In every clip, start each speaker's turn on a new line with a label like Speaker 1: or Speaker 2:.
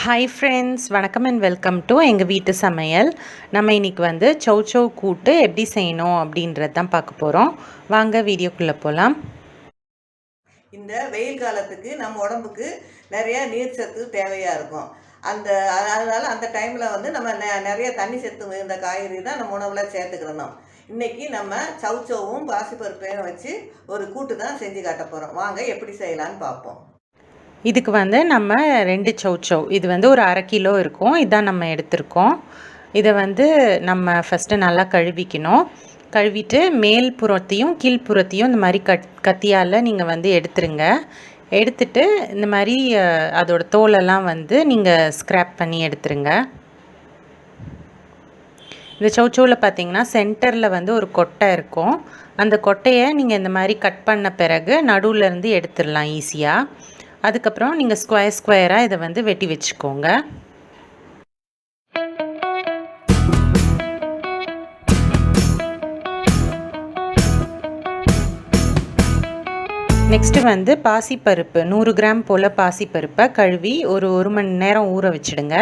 Speaker 1: Hi friends, வணக்கம் and welcome to எங்கள் வீட்டு சமையல். நம்ம இன்றைக்கி வந்து சௌ கூட்டு எப்படி செய்யணும் அப்படின்றது தான் பார்க்க போகிறோம். வாங்க வீடியோக்குள்ளே போகலாம்.
Speaker 2: இந்த வெயில் காலத்துக்கு நம்ம உடம்புக்கு நிறையா நீர் சத்து தேவையாக இருக்கும். அதனால் அந்த டைமில் வந்து நம்ம நிறைய தண்ணி சத்து மிகுந்த காய்கறி தான் நம்ம உணவில் சேர்த்துக்கிறணும். இன்றைக்கி நம்ம சௌவும் பாசிப்பருப்பையும் வச்சு ஒரு கூட்டு தான் செஞ்சு காட்ட போகிறோம். வாங்க எப்படி செய்யலான்னு பார்ப்போம்.
Speaker 1: இதுக்கு வந்து நம்ம 2 சௌ இது வந்து ஒரு 1/2 கிலோ இருக்கும். இதான் நம்ம எடுத்திருக்கோம். இதை வந்து நம்ம ஃபஸ்ட்டு நல்லா கழுவிக்கணும். கழுவிட்டு மேல் புறத்தையும் கீழ்ப்புறத்தையும் இந்த மாதிரி கத்தியால் நீங்கள் வந்து எடுத்துருங்க. எடுத்துட்டு இந்த மாதிரி அதோட தோலெல்லாம் வந்து நீங்கள் ஸ்க்ராப் பண்ணி எடுத்துருங்க. இந்த சௌவில் பார்த்தீங்கன்னா சென்டரில் வந்து ஒரு கொட்டை இருக்கும். அந்த கொட்டையை நீங்கள் இந்த மாதிரி கட் பண்ண பிறகு நடுவுலேருந்து எடுத்துடலாம் ஈஸியாக. அதுக்கப்புறம் நீங்கள் ஸ்கொயராக இதை வந்து வெட்டி வச்சுக்கோங்க. நெக்ஸ்ட்டு வந்து பாசிப்பருப்பு 100 கிராம் போல் பாசிப்பருப்பை கழுவி ஒரு மணி நேரம் ஊற வச்சுடுங்க.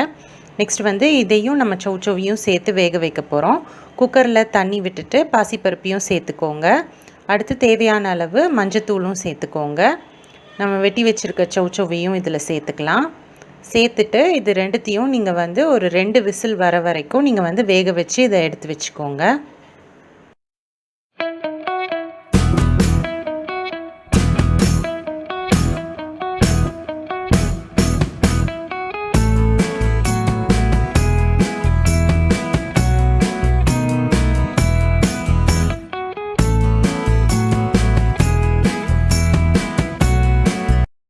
Speaker 1: நெக்ஸ்ட் வந்து இதையும் நம்ம சௌவையும் சேர்த்து வேக வைக்க போகிறோம். குக்கரில் தண்ணி விட்டுட்டு பாசிப்பருப்பையும் சேர்த்துக்கோங்க. அடுத்து தேவையான அளவு மஞ்சத்தூளும் சேர்த்துக்கோங்க. நம்ம வெட்டி வச்சுருக்க சௌவையும் இதில் சேர்த்துக்கலாம். சேர்த்துட்டு இது ரெண்டுத்தையும் நீங்கள் வந்து ஒரு 2 விசில் வர வரைக்கும் நீங்கள் வந்து வேக வச்சு இதை எடுத்து வச்சுக்கோங்க.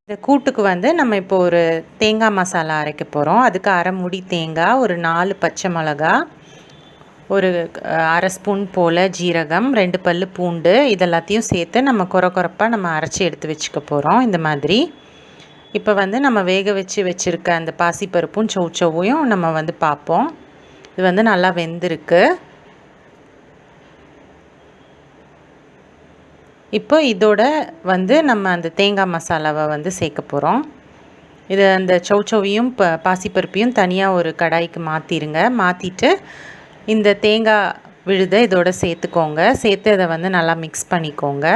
Speaker 1: இந்த கூட்டுக்கு வந்து நம்ம இப்போ ஒரு தேங்காய் மசாலா அரைக்க போகிறோம். அதுக்கு 1/2 மூடி தேங்காய், ஒரு 4 பச்சை மிளகா, ஒரு 1/2 ஸ்பூன் போல் ஜீரகம், 2 பல் பூண்டு, இதெல்லாத்தையும் சேர்த்து நம்ம குறப்பாக நம்ம அரைச்சி எடுத்து வச்சுக்க போகிறோம். இந்த மாதிரி இப்போ வந்து நம்ம வேக வச்சுருக்க அந்த பாசிப்பருப்பும் சௌவையும் நம்ம வந்து பார்ப்போம். இது வந்து நல்லா வெந்திருக்கு. இப்போ இதோட வந்து நம்ம அந்த தேங்காய் மசாலாவை வந்து சேர்க்க போகிறோம். இது அந்த சௌவையும் பாசிப்பருப்பையும் தனியாக ஒரு கடாய்க்கு மாற்றிடுங்க. மாற்றிட்டு இந்த தேங்காய் விழுதை இதோட சேர்த்துக்கோங்க. சேர்த்து அதை வந்து நல்லா மிக்ஸ் பண்ணிக்கோங்க.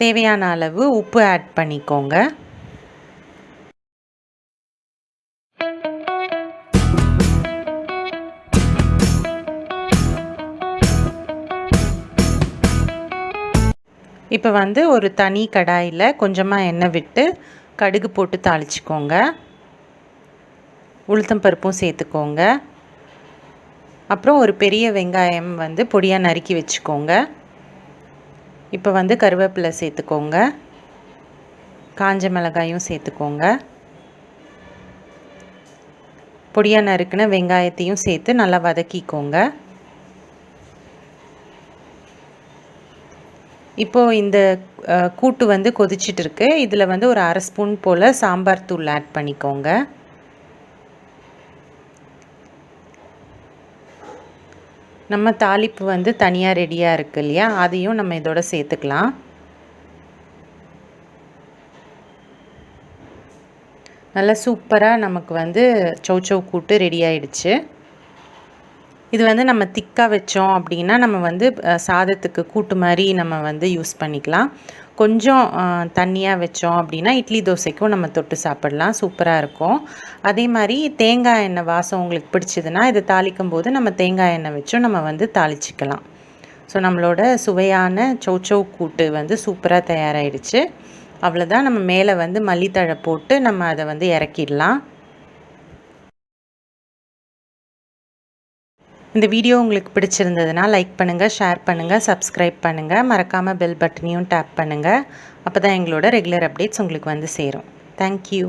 Speaker 1: தேவையான அளவு உப்பு ஆட் பண்ணிக்கோங்க. இப்போ வந்து ஒரு தனி கடாயில் கொஞ்சமாக எண்ணெய் விட்டு கடுகு போட்டு தாளிச்சிக்கோங்க. உளுத்தம் பருப்பும் சேர்த்துக்கோங்க. அப்புறம் ஒரு பெரிய வெங்காயம் வந்து பொடியாக நறுக்கி வச்சுக்கோங்க. இப்போ வந்து கருவேப்பிலை சேர்த்துக்கோங்க. காஞ்ச மிளகாயும் சேர்த்துக்கோங்க. பொடியாக நறுக்கின வெங்காயத்தையும் சேர்த்து நல்லா வதக்கிக்கோங்க. இப்போது இந்த கூட்டு வந்து கொதிச்சிட்டு இருக்கு. இதில் வந்து ஒரு 1/2 ஸ்பூன் போல் சாம்பார் தூள் ஆட் பண்ணிக்கோங்க. நம்ம தாளிப்பு வந்து தனியாக ரெடியாக இருக்குது இல்லையா, அதையும் நம்ம இதோட சேர்த்துக்கலாம். நல்லா சூப்பராக நமக்கு வந்து சௌ கூட்டு ரெடி ஆயிடுச்சு. இது வந்து நம்ம திக்காக வச்சோம் அப்படின்னா நம்ம வந்து சாதத்துக்கு கூட்டு மாதிரி நம்ம வந்து யூஸ் பண்ணிக்கலாம். கொஞ்சம் தண்ணியாக வச்சோம் அப்படின்னா இட்லி தோசைக்கும் நம்ம தொட்டு சாப்பிடலாம். சூப்பராக இருக்கும். அதே மாதிரி தேங்காய் எண்ணெய் வாசம் உங்களுக்கு பிடிச்சதுன்னா இதை தாளிக்கும் போது நம்ம தேங்காய் எண்ணெய் வச்சும் நம்ம வந்து தாளிச்சிக்கலாம். ஸோ நம்மளோட சுவையான சௌ கூட்டு வந்து சூப்பராக தயாராகிடுச்சு. அவ்வளோதான். நம்ம மேலே வந்து மல்லித்தழை போட்டு நம்ம அதை வந்து இறக்கிடலாம். இந்த வீடியோ உங்களுக்கு பிடிச்சிருந்ததுன்னா லைக் பண்ணுங்கள், ஷேர் பண்ணுங்கள், சப்ஸ்கிரைப் பண்ணுங்கள். மறக்காமல் பெல் பட்டனையும் டேப் பண்ணுங்கள். அப்போ தான் எங்களோட ரெகுலர் அப்டேட்ஸ் உங்களுக்கு வந்து சேரும். தேங்க்யூ.